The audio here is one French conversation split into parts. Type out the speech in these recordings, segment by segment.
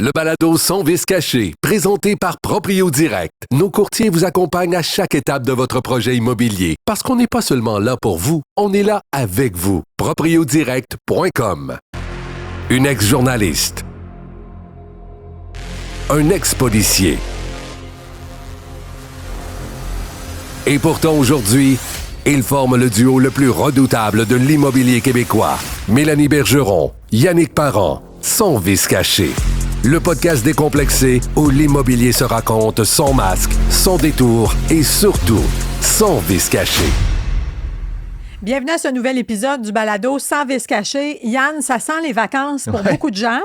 Le balado Sans vice caché, présenté par Proprio Direct. Nos courtiers vous accompagnent à chaque étape de votre projet immobilier. Parce qu'on n'est pas seulement là pour vous, on est là avec vous. ProprioDirect.com. Une ex-journaliste. Un ex-policier. Et pourtant aujourd'hui, ils forment le duo le plus redoutable de l'immobilier québécois. Mélanie Bergeron, Yannick Parent, Sans vice caché. Le podcast décomplexé où l'immobilier se raconte sans masque, sans détour et surtout sans vice caché. Bienvenue à ce nouvel épisode du balado Sans vice caché. Yann, ça sent les vacances pour beaucoup de gens.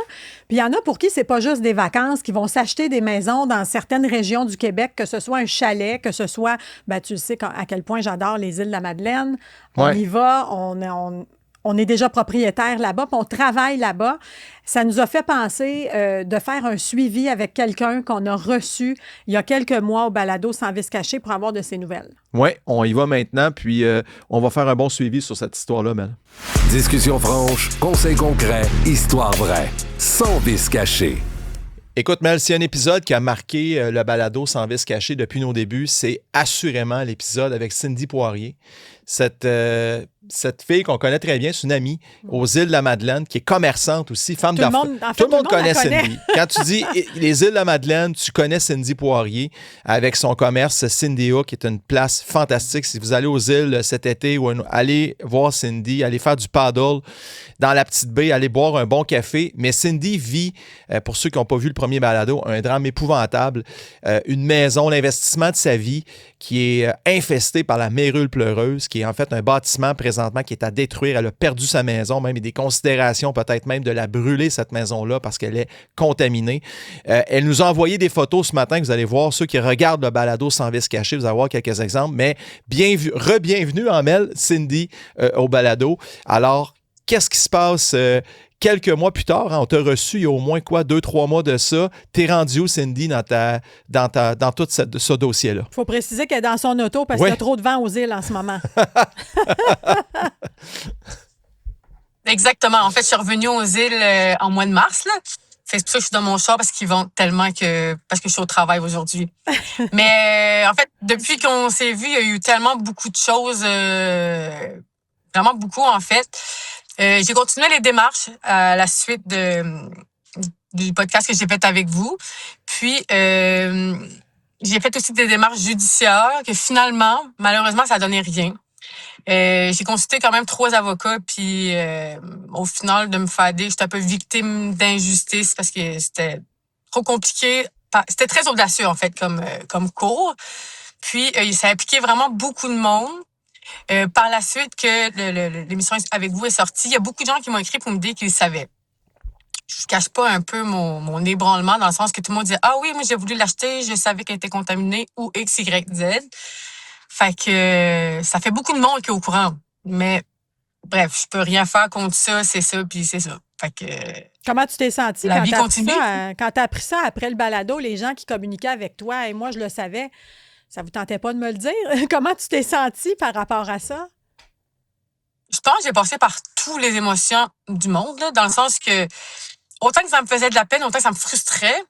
Puis il y en a pour qui c'est pas juste des vacances, qui vont s'acheter des maisons dans certaines régions du Québec, que ce soit un chalet, que ce soit, tu sais à quel point j'adore les îles de la Madeleine. On y va, on est déjà propriétaire là-bas, puis on travaille là-bas. Ça nous a fait penser de faire un suivi avec quelqu'un qu'on a reçu il y a quelques mois au balado Sans vice caché pour avoir de ses nouvelles. Oui, on y va maintenant, puis on va faire un bon suivi sur cette histoire-là, Mel. Discussion franche, conseils concrets, histoire vraie. Sans vice caché. Écoute, Mel, s'il y a un épisode qui a marqué le balado Sans vice caché depuis nos débuts, c'est assurément l'épisode avec Cindy Poirier. Cette fille qu'on connaît très bien, c'est une amie aux îles de la Madeleine, qui est commerçante aussi, femme d'affaires. Tout le monde connaît Cindy. Quand tu dis les îles de la Madeleine, tu connais Cindy Poirier avec son commerce Cindy Hook, qui est une place fantastique. Si vous allez aux îles cet été, allez voir Cindy, allez faire du paddle dans la petite baie, allez boire un bon café. Mais Cindy vit, pour ceux qui n'ont pas vu le premier balado, un drame épouvantable. Une maison, l'investissement de sa vie qui est infesté par la mérule pleureuse, qui est en fait un bâtiment présentement qui est à détruire. Elle a perdu sa maison, même, et des considérations peut-être même de la brûler, cette maison-là, parce qu'elle est contaminée. Elle nous a envoyé des photos ce matin que vous allez voir. Ceux qui regardent le balado Sans vice caché, vous allez voir quelques exemples. Mais re-bienvenue en Mel, Cindy, au balado. Alors, qu'est-ce qui se passe quelques mois plus tard? On t'a reçu il y a au moins 2-3 mois de ça. T'es rendu où, Cindy, dans tout ce dossier-là? Il faut préciser qu'elle est dans son auto parce qu'il y a trop de vent aux îles en ce moment. Exactement. En fait, je suis revenue aux îles en mois de mars, là. C'est pour ça que je suis dans mon char parce qu'ils vont tellement parce que je suis au travail aujourd'hui. Mais en fait, depuis qu'on s'est vu, il y a eu tellement beaucoup de choses, vraiment beaucoup en fait. J'ai continué les démarches à la suite du podcast que j'ai fait avec vous. Puis, j'ai fait aussi des démarches judiciaires que finalement, malheureusement, ça a donné rien. J'ai consulté quand même 3 avocats, puis au final, de me fader, j'étais un peu victime d'injustice parce que c'était trop compliqué. C'était très audacieux, en fait, comme cours. Puis, ça impliquait vraiment beaucoup de monde. Par la suite que l'émission avec vous est sortie, il y a beaucoup de gens qui m'ont écrit pour me dire qu'ils savaient. Je cache pas un peu mon ébranlement dans le sens que tout le monde disait « Ah oui, moi j'ai voulu l'acheter, je savais qu'elle était contaminée » ou X, Y, Z. Fait que ça fait beaucoup de monde qui est au courant. Mais bref, je peux rien faire contre ça, c'est ça, puis c'est ça. Fait que comment tu t'es sentie la vie continue. Quand tu as appris ça après le balado, les gens qui communiquaient avec toi, et moi je le savais, ça vous tentait pas de me le dire? Comment tu t'es sentie par rapport à ça? Je pense que j'ai passé par toutes les émotions du monde, là, dans le sens que autant que ça me faisait de la peine, autant que ça me frustrait.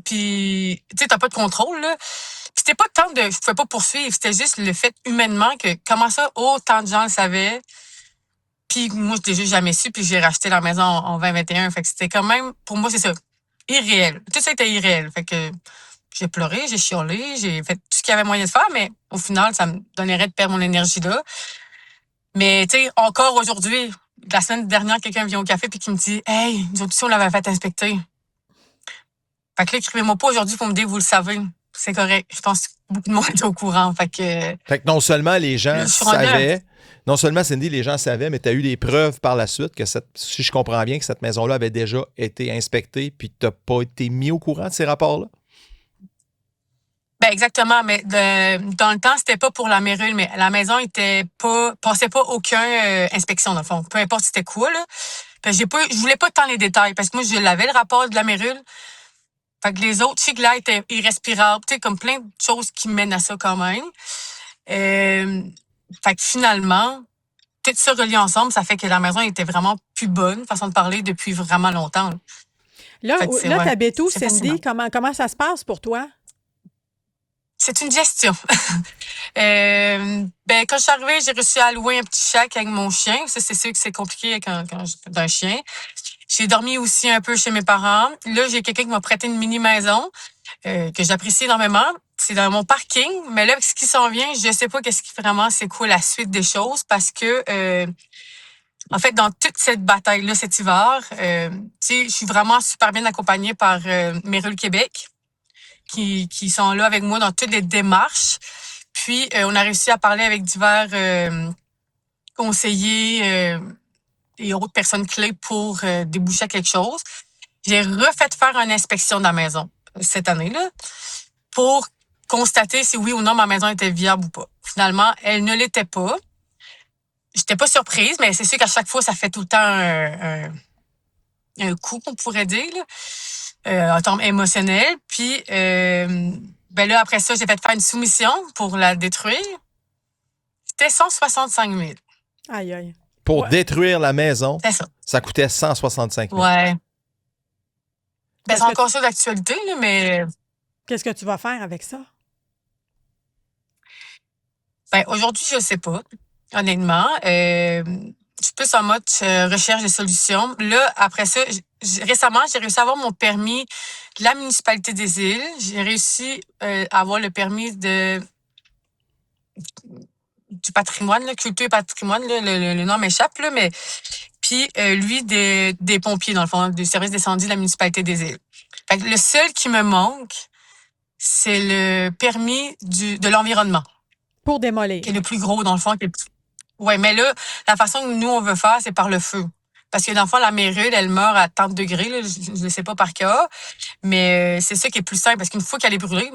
Puis, tu sais, t'as pas de contrôle, là. Puis c'était pas tant je pouvais pas poursuivre, c'était juste le fait humainement que comment ça, autant de gens le savaient. Puis moi, je l'ai juste jamais su, puis j'ai racheté la maison en 2021. Fait que c'était quand même, pour moi, c'est ça, irréel. Tout ça était irréel. Fait que j'ai pleuré, j'ai chiolé, j'ai fait tout ce qu'il y avait moyen de faire, mais au final, ça me donnerait de perdre mon énergie là. Mais tu sais, encore aujourd'hui, la semaine dernière, quelqu'un vient au café puis qui me dit « Hey, nous autres aussi, on l'avait fait inspecter. » Fait que là, écrivez-moi pas aujourd'hui pour me dire « Vous le savez. » C'est correct. Je pense que beaucoup de monde est au courant. Fait que non seulement les gens savaient, non seulement, Cindy, les gens savaient, mais tu as eu des preuves par la suite que si je comprends bien, que cette maison-là avait déjà été inspectée puis tu n'as pas été mis au courant de ces rapports-là? Ben exactement, mais dans le temps, c'était pas pour la mérule, mais la maison passait pas aucune inspection, dans le fond. Peu importe c'était quoi, là. Je voulais pas tant les détails, parce que moi, je l'avais, le rapport de la mérule. Fait que les autres, je sais que là, étaient irrespirables, tu sais, comme plein de choses qui mènent à ça quand même. Fait que finalement, tout ça relié ensemble, ça fait que la maison était vraiment plus bonne, façon de parler, depuis vraiment longtemps, là. Là, tu habites où, c'est Cindy? fascinant. Comment ça se passe pour toi? C'est une gestion. Quand je suis arrivée, j'ai réussi à louer un petit shack avec mon chien. Ça, c'est sûr que c'est compliqué d'un chien. J'ai dormi aussi un peu chez mes parents. Là, j'ai quelqu'un qui m'a prêté une mini-maison que j'apprécie énormément. C'est dans mon parking. Mais là, avec ce qui s'en vient, je sais pas c'est quoi la suite des choses parce que, en fait, dans toute cette bataille-là cet hiver, je suis vraiment super bien accompagnée par Mérules Québec qui sont là avec moi dans toutes les démarches. Puis, on a réussi à parler avec divers conseillers et autres personnes clés pour déboucher à quelque chose. J'ai refait faire une inspection de la maison cette année-là pour constater si oui ou non ma maison était viable ou pas. Finalement, elle ne l'était pas. J'étais pas surprise, mais c'est sûr qu'à chaque fois, ça fait tout le temps un coup, on pourrait dire, là, en termes émotionnels. Puis, là, après ça, j'ai fait faire une soumission pour la détruire. C'était 165 000. Aïe, aïe. Pour détruire la maison, C'est ça coûtait 165 000. Ouais. C'est encore ça d'actualité, là, mais... Qu'est-ce que tu vas faire avec ça? Aujourd'hui, je sais pas, honnêtement. Je suis plus en mode recherche de solutions. Là, après ça, récemment, j'ai réussi à avoir mon permis de la municipalité des Îles. J'ai réussi à avoir le permis du patrimoine, là, culture et patrimoine, là, le nom m'échappe, là, mais puis lui des pompiers, dans le fond, du service d'incendie de la municipalité des Îles. Fait que le seul qui me manque, c'est le permis de l'environnement. Pour démolir. Qui est le plus gros, dans le fond. Oui, mais là, la façon que nous, on veut faire, c'est par le feu. Parce que dans le fond, la mérule, elle meurt à 30 degrés, là, je ne le sais pas par cas, mais c'est ça qui est plus simple, parce qu'une fois qu'elle est brûlée,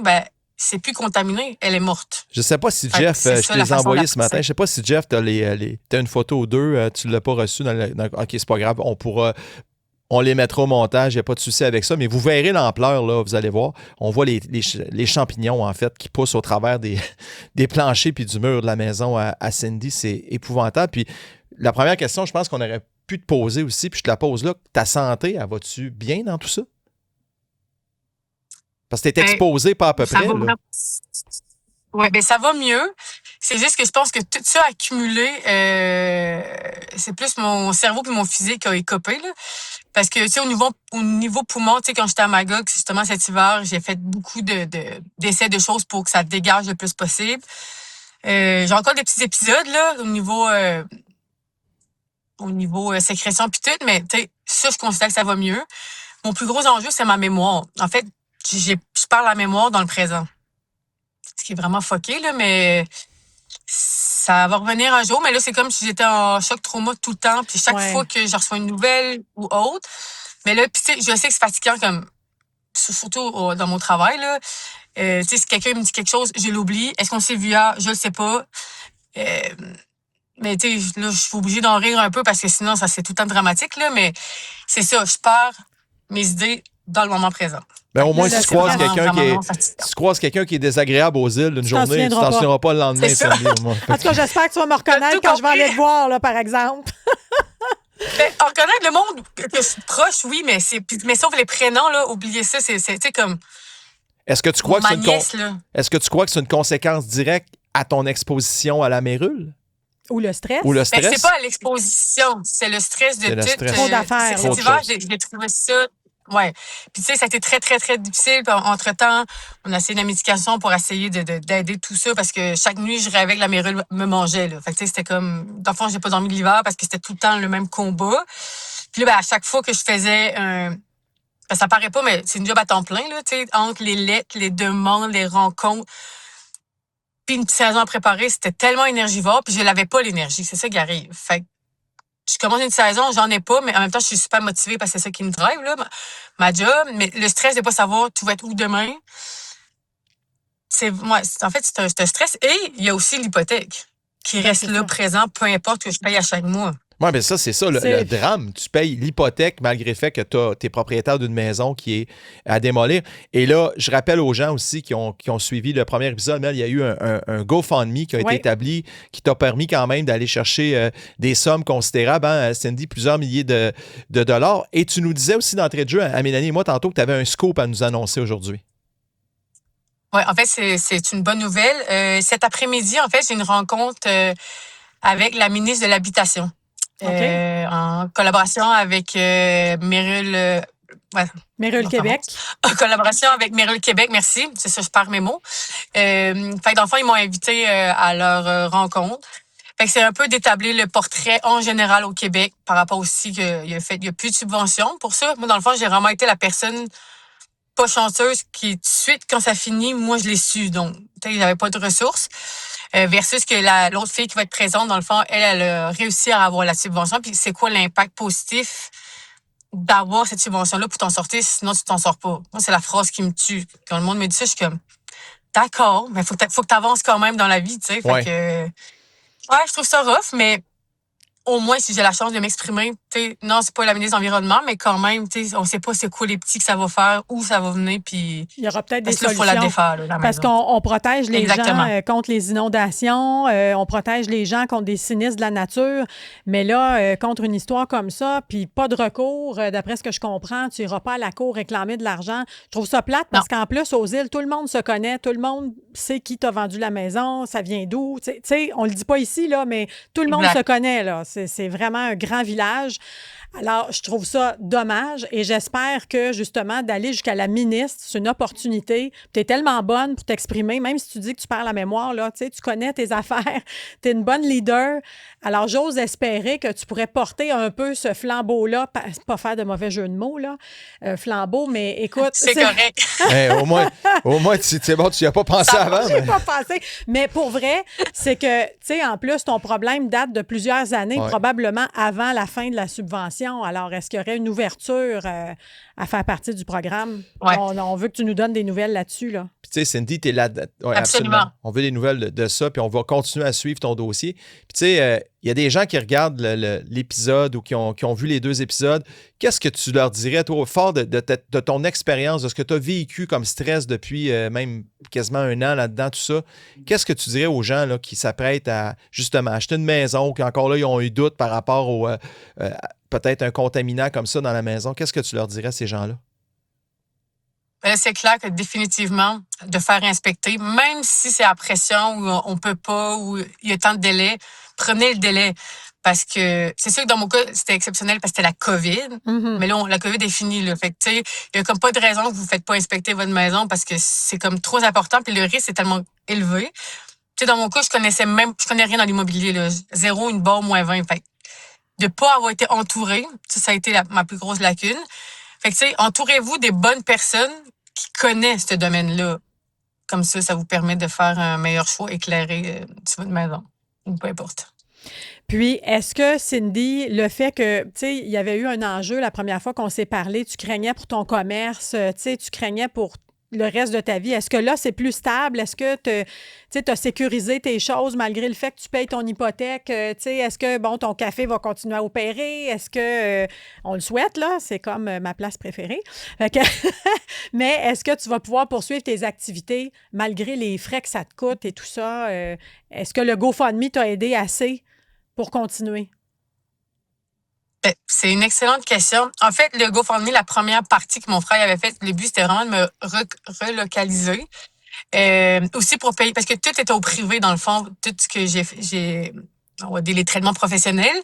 c'est plus contaminé, elle est morte. Je sais pas si Jeff, je te les ai envoyés ce matin, je sais pas si Jeff, t'as une photo ou deux, tu l'as pas reçue OK, c'est pas grave, on les mettra au montage, il n'y a pas de souci avec ça, mais vous verrez l'ampleur, là, vous allez voir. On voit les champignons, en fait, qui poussent au travers des planchers puis du mur de la maison à Cindy. C'est épouvantable. Puis la première question, je pense qu'on aurait pu te poser aussi, puis je te la pose là. Ta santé, elle va-tu bien dans tout ça? Parce que tu es exposé pas à peu près. Oui, ça va mieux. C'est juste que je pense que tout ça accumulé, c'est plus mon cerveau et mon physique qui a écopé, là. Parce que, tu sais, au niveau poumon, tu sais, quand j'étais à Magog, justement, cet hiver, j'ai fait beaucoup d'essais de choses pour que ça dégage le plus possible. J'ai encore des petits épisodes, là, au niveau sécrétion puis tout, mais, tu sais, ça, je considère que ça va mieux. Mon plus gros enjeu, c'est ma mémoire. En fait, je parle la mémoire dans le présent. Ce qui est vraiment fucké, là, mais ça va revenir un jour. Mais là, c'est comme si j'étais en choc trauma tout le temps. Puis chaque fois que je reçois une nouvelle ou autre. Mais là, puis tu sais, je sais que c'est fatigant, comme surtout dans mon travail, là. Tu sais, si quelqu'un me dit quelque chose, je l'oublie. Est-ce qu'on s'est vu hier? Je le sais pas. Mais tu sais, là, je suis obligée d'en rire un peu parce que sinon, ça c'est tout le temps dramatique, là. Mais c'est ça, je perds mes idées dans le moment présent. Ben, au moins, si tu croises quelqu'un qui est désagréable aux îles une journée, tu t'en souviendras pas le lendemain. En tout cas, j'espère que tu vas me reconnaître quand je vais aller te voir, là, par exemple. Reconnaître le monde que je suis proche, oui, mais sauf les prénoms, là, oubliez ça, c'est comme... Est-ce que tu crois que c'est une conséquence directe à ton exposition à la mérule? Ou le stress? C'est pas à l'exposition, c'est le stress de tout. Trop d'affaires. Cet hiver, j'ai trouvé ça... Ouais. Puis tu sais, ça a été très, très, très difficile. Puis, entre-temps, on a essayé de la médication pour essayer d'aider tout ça parce que chaque nuit, je rêvais que la mérule me mangeait, là. Fait que tu sais, c'était comme... Dans le fond, j'ai pas dormi l'hiver parce que c'était tout le temps le même combat. Puis là, à chaque fois que je faisais ça paraît pas, mais c'est une job à temps plein, là, tu sais, entre les lettres, les demandes, les rencontres. Puis une saison à préparer, c'était tellement énergivore, puis je l'avais pas l'énergie. C'est ça qui arrive. Fait que je commence une saison, j'en ai pas, mais en même temps, je suis super motivée parce que c'est ça qui me drive, là, ma job. Mais le stress de pas savoir tu vas être où demain, c'est un stress. Et il y a aussi l'hypothèque qui reste là, présent, peu importe que je paye à chaque mois. Oui, mais ça, c'est ça, le drame. Tu payes l'hypothèque malgré le fait que tu es propriétaire d'une maison qui est à démolir. Et là, je rappelle aux gens aussi qui ont suivi le premier épisode, il y a eu un GoFundMe qui a été établi, qui t'a permis quand même d'aller chercher des sommes considérables, hein, Cindy, plusieurs milliers de dollars. Et tu nous disais aussi d'entrée de jeu à Mélanie et moi tantôt que tu avais un scoop à nous annoncer aujourd'hui. Oui, en fait, c'est une bonne nouvelle. Cet après-midi, en fait, j'ai une rencontre avec la ministre de l'Habitation. En collaboration avec Meryl Québec. En collaboration avec Meryl Québec, merci. C'est ça, je perds mes mots. Fait que dans le fond, ils m'ont invité à leur rencontre. Fait que c'est un peu d'établir le portrait en général au Québec par rapport aussi qu'il y a plus de subventions pour ça. Moi, dans le fond, j'ai vraiment été la personne pas chanceuse qui, tout de suite, quand ça finit, moi, je l'ai su. Donc, j'avais pas de ressources. Versus que l'autre fille qui va être présente, dans le fond, elle a réussi à avoir la subvention. Puis c'est quoi l'impact positif d'avoir cette subvention-là pour t'en sortir, sinon tu t'en sors pas. Moi, c'est la phrase qui me tue. Quand le monde me dit ça, je suis comme, d'accord, mais faut que t'avances quand même dans la vie, tu sais. Fait que, je trouve ça rough, mais au moins, si j'ai la chance de m'exprimer, non, c'est pas la ministre de l'Environnement, mais quand même, on sait pas c'est quoi les petits que ça va faire, où ça va venir, puis il y aura peut-être des solutions. Faut la défaire, là, la parce maison. qu'on protège les gens contre les inondations, on protège les gens contre des sinistres de la nature, mais là, contre une histoire comme ça, puis pas de recours, d'après ce que je comprends, tu iras pas à la cour réclamer de l'argent. Je trouve ça plate parce qu'en plus, aux îles, tout le monde se connaît, tout le monde sait qui t'a vendu la maison, ça vient d'où. Tu sais, on le dit pas ici, là, mais tout le monde se connaît, là. C'est vraiment un grand village. Alors, je trouve ça dommage et j'espère que, justement, d'aller jusqu'à la ministre, c'est une opportunité. Tu es tellement bonne pour t'exprimer, même si tu dis que tu perds la mémoire, là, tu connais tes affaires, tu es une bonne leader. Alors, j'ose espérer que tu pourrais porter un peu ce flambeau-là, pas faire de mauvais jeu de mots, là, flambeau, mais écoute... C'est correct. au moins c'est bon, tu n'y as pas pensé avant. J'ai pas pensé. Mais pour vrai, c'est que, tu sais, en plus, ton problème date de plusieurs années, probablement avant la fin de la subvention. Alors, est-ce qu'il y aurait une ouverture à faire partie du programme? Ouais. On veut que tu nous donnes des nouvelles là-dessus, là. Puis, tu sais, Cindy, tu es là. Ouais, absolument. On veut des nouvelles de ça, puis on va continuer à suivre ton dossier. Puis, tu sais, il y a des gens qui regardent l'épisode ou qui ont vu les 2 épisodes. Qu'est-ce que tu leur dirais, toi, au fort de ton expérience, de ce que tu as vécu comme stress depuis même quasiment 1 an là-dedans, tout ça? Qu'est-ce que tu dirais aux gens là, qui s'apprêtent à, justement, acheter une maison, qui encore là, ils ont eu doute par rapport au peut-être un contaminant comme ça dans la maison? Qu'est-ce que tu leur dirais à ces gens-là? C'est clair que définitivement, de faire inspecter, même si c'est à pression ou on peut pas, ou il y a tant de délai, prenez le délai. Parce que c'est sûr que dans mon cas, c'était exceptionnel parce que c'était la COVID. Mm-hmm. Mais là, la COVID est finie. Là. Fait que, tu sais, il y a comme pas de raison que vous ne faites pas inspecter votre maison parce que c'est comme trop important puis le risque est tellement élevé. Tu sais, dans mon cas, je connais rien dans l'immobilier, là. 0, une barre, -20. Fait que de pas avoir été entouré, ça a été ma plus grosse lacune. Fait que, tu sais, entourez-vous des bonnes personnes qui connaissent ce domaine-là. Comme ça vous permet de faire un meilleur choix éclairé sur votre maison. Ou peu importe. Puis, est-ce que, Cindy, le fait que, tu sais, il y avait eu un enjeu la première fois qu'on s'est parlé, tu craignais pour ton commerce, tu sais, tu craignais pour le reste de ta vie. Est-ce que là, c'est plus stable? Est-ce que tu as sécurisé tes choses malgré le fait que tu payes ton hypothèque? Tu sais, est-ce que, bon, ton café va continuer à opérer? Est-ce que, on le souhaite, là, c'est comme ma place préférée. Fait que mais est-ce que tu vas pouvoir poursuivre tes activités malgré les frais que ça te coûte et tout ça? Est-ce que le GoFundMe t'a aidé assez pour continuer? C'est une excellente question. En fait, le GoFundMe, la première partie que mon frère avait faite, le but, c'était vraiment de me relocaliser. Aussi pour payer, parce que tout était au privé, dans le fond, tout ce que j'ai on va dire les traitements professionnels.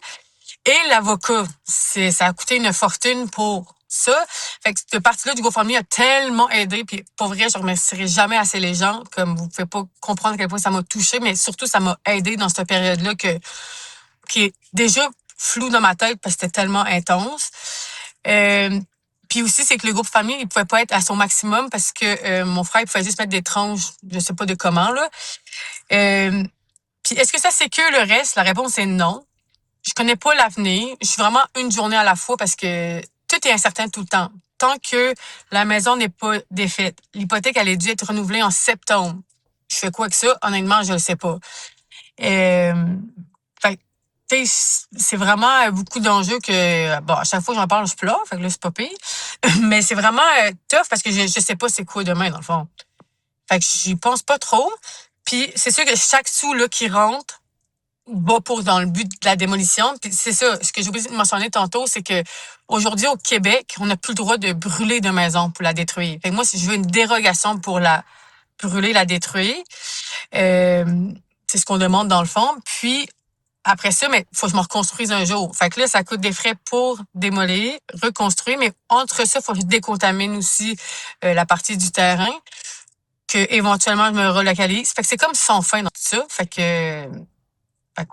Et l'avocat, ça a coûté une fortune pour ça. Fait que cette partie-là du GoFundMe a tellement aidé. Puis pour vrai, je remercierai jamais assez les gens. Comme vous pouvez pas comprendre à quel point ça m'a touché, mais surtout, ça m'a aidé dans cette période-là qui est déjà flou dans ma tête parce que c'était tellement intense. Puis aussi, c'est que le groupe famille, il pouvait pas être à son maximum parce que mon frère, il pouvait juste mettre des tranches, je sais pas de comment, là. Puis est-ce que ça sécure le reste? La réponse est non. Je connais pas l'avenir. Je suis vraiment une journée à la fois parce que tout est incertain tout le temps. Tant que la maison n'est pas défaite. L'hypothèque, elle est due être renouvelée en septembre. Je fais quoi que ça? Honnêtement, je le sais pas. c'est vraiment beaucoup d'enjeux que, bon, à chaque fois que j'en parle, je pleure, fait que là, c'est pas pire. Mais c'est vraiment tough parce que je sais pas c'est quoi demain, dans le fond. Fait que j'y pense pas trop. Puis c'est sûr que chaque sou là, qui rentre va dans le but de la démolition. Puis c'est ça, ce que j'ai oublié de mentionner tantôt, c'est que aujourd'hui au Québec, on n'a plus le droit de brûler de maison pour la détruire. Fait que moi, si je veux une dérogation pour la brûler, la détruire, c'est ce qu'on demande dans le fond. Puis après ça, mais faut que je me reconstruise un jour. Fait que là, ça coûte des frais pour démolir, reconstruire, mais entre ça, faut que je décontamine aussi la partie du terrain, que éventuellement je me relocalise. Fait que c'est comme sans fin dans tout ça. Fait que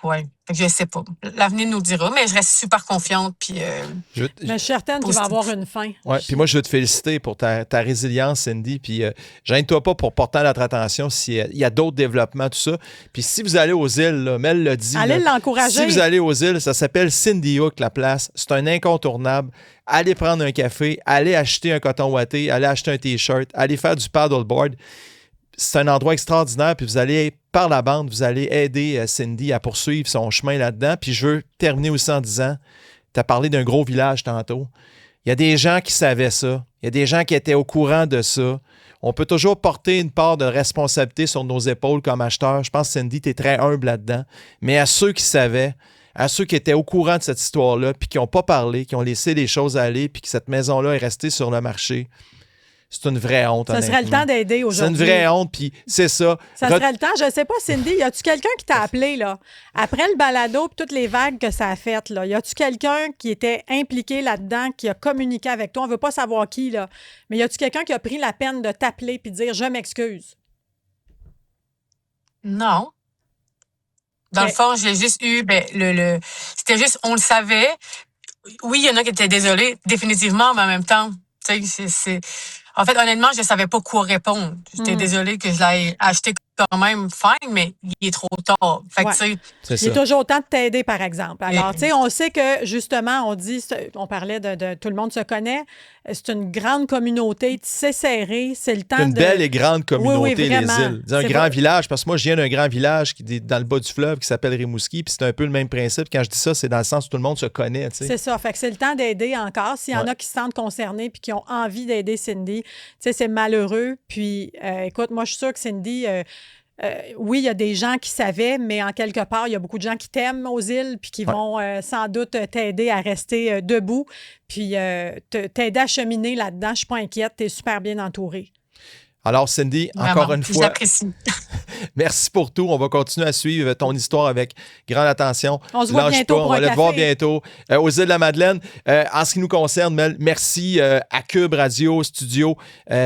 ouais. Fait que je sais pas. L'avenir nous le dira, mais je reste super confiante. Puis, mais je suis certaine qu'il va avoir une fin. Oui, puis moi, je veux te féliciter pour ta résilience, Cindy. Puis, gêne-toi pas pour porter à notre attention s'il y a d'autres développements, tout ça. Puis, si vous allez aux îles, là, Mel l'a dit. Allez l'encourager. Si vous allez aux îles, ça s'appelle Cindy Hook, la place. C'est un incontournable. Allez prendre un café, allez acheter un coton ouaté, allez acheter un T-shirt, allez faire du paddleboard. C'est un endroit extraordinaire, puis vous allez, par la bande, vous allez aider Cindy à poursuivre son chemin là-dedans. Puis je veux terminer aussi en disant, tu as parlé d'un gros village tantôt. Il y a des gens qui savaient ça. Il y a des gens qui étaient au courant de ça. On peut toujours porter une part de responsabilité sur nos épaules comme acheteurs. Je pense que Cindy, tu es très humble là-dedans. Mais à ceux qui savaient, à ceux qui étaient au courant de cette histoire-là, puis qui n'ont pas parlé, qui ont laissé les choses aller, puis que cette maison-là est restée sur le marché, c'est une vraie honte, ça serait le temps d'aider aujourd'hui. C'est une vraie honte, puis c'est ça. Ça serait le temps. Je ne sais pas, Cindy, y a-tu quelqu'un qui t'a appelé, là? Après le balado et toutes les vagues que ça a faites, là, y a-tu quelqu'un qui était impliqué là-dedans, qui a communiqué avec toi? On ne veut pas savoir qui, là. Mais y a-tu quelqu'un qui a pris la peine de t'appeler et de dire « Je m'excuse ». Non. Dans le fond, j'ai juste eu, c'était juste, on le savait. Oui, il y en a qui étaient désolés, définitivement, mais en même temps, tu sais, en fait, honnêtement, je ne savais pas quoi répondre. J'étais désolée que je l'ai acheté quand même fine, mais il est trop tard. Fait que, tu sais, il est toujours temps de t'aider, par exemple. Alors, tu sais, on sait que, justement, on parlait de tout le monde se connaît. C'est une grande communauté, c'est serré, c'est le temps une belle et grande communauté, oui, les îles. Un grand village, parce que moi, je viens d'un grand village qui est dans le bas du fleuve qui s'appelle Rimouski, puis c'est un peu le même principe. Quand je dis ça, c'est dans le sens où tout le monde se connaît. T'sais. C'est ça, fait que c'est le temps d'aider encore. S'il y en a qui se sentent concernés puis qui ont envie d'aider Cindy, tu sais, c'est malheureux. Puis, écoute, moi, je suis sûre que Cindy... oui, il y a des gens qui savaient, mais en quelque part, il y a beaucoup de gens qui t'aiment aux îles puis qui vont sans doute t'aider à rester debout puis t'aider à cheminer là-dedans. Je suis pas inquiète, tu es super bien entourée. Alors, Cindy, encore une fois, j'apprécie. Merci pour tout. On va continuer à suivre ton histoire avec grande attention. On se voit bientôt pour un café. On va le voir bientôt aux îles de la Madeleine. En ce qui nous concerne, Mel, merci à Cube Radio Studio,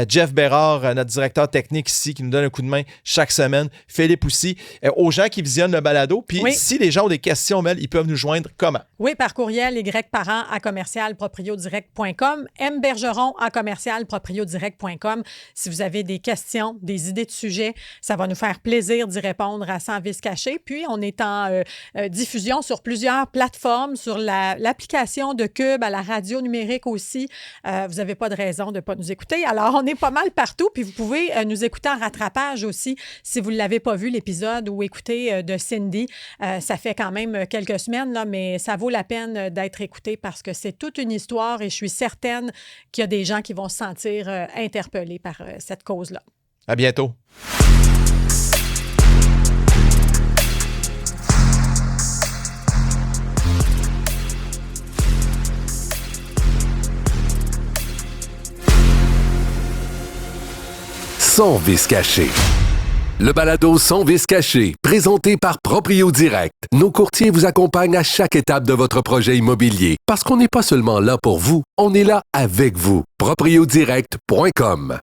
Jeff Bérard, notre directeur technique ici, qui nous donne un coup de main chaque semaine, Philippe aussi, aux gens qui visionnent le balado. Puis si les gens ont des questions, Mel, ils peuvent nous joindre comment? Oui, par courriel, yparent@commercialpropriodirect.com, mbergeron@commercialpropriodirect.com. Si vous avez des questions, des idées de sujets, ça va nous faire plaisir d'y répondre à Sans Vice Caché. Puis, on est en diffusion sur plusieurs plateformes, sur l'application de Cube, à la radio numérique aussi. Vous n'avez pas de raison de ne pas nous écouter. Alors, on est pas mal partout. Puis, vous pouvez nous écouter en rattrapage aussi si vous ne l'avez pas vu, l'épisode ou écouter de Cindy. Ça fait quand même quelques semaines, là, mais ça vaut la peine d'être écouté parce que c'est toute une histoire et je suis certaine qu'il y a des gens qui vont se sentir interpellés par cette cause-là. À bientôt. Sans Vice Caché. Le balado Sans Vice Caché, présenté par Proprio Direct. Nos courtiers vous accompagnent à chaque étape de votre projet immobilier. Parce qu'on n'est pas seulement là pour vous, on est là avec vous. Propriodirect.com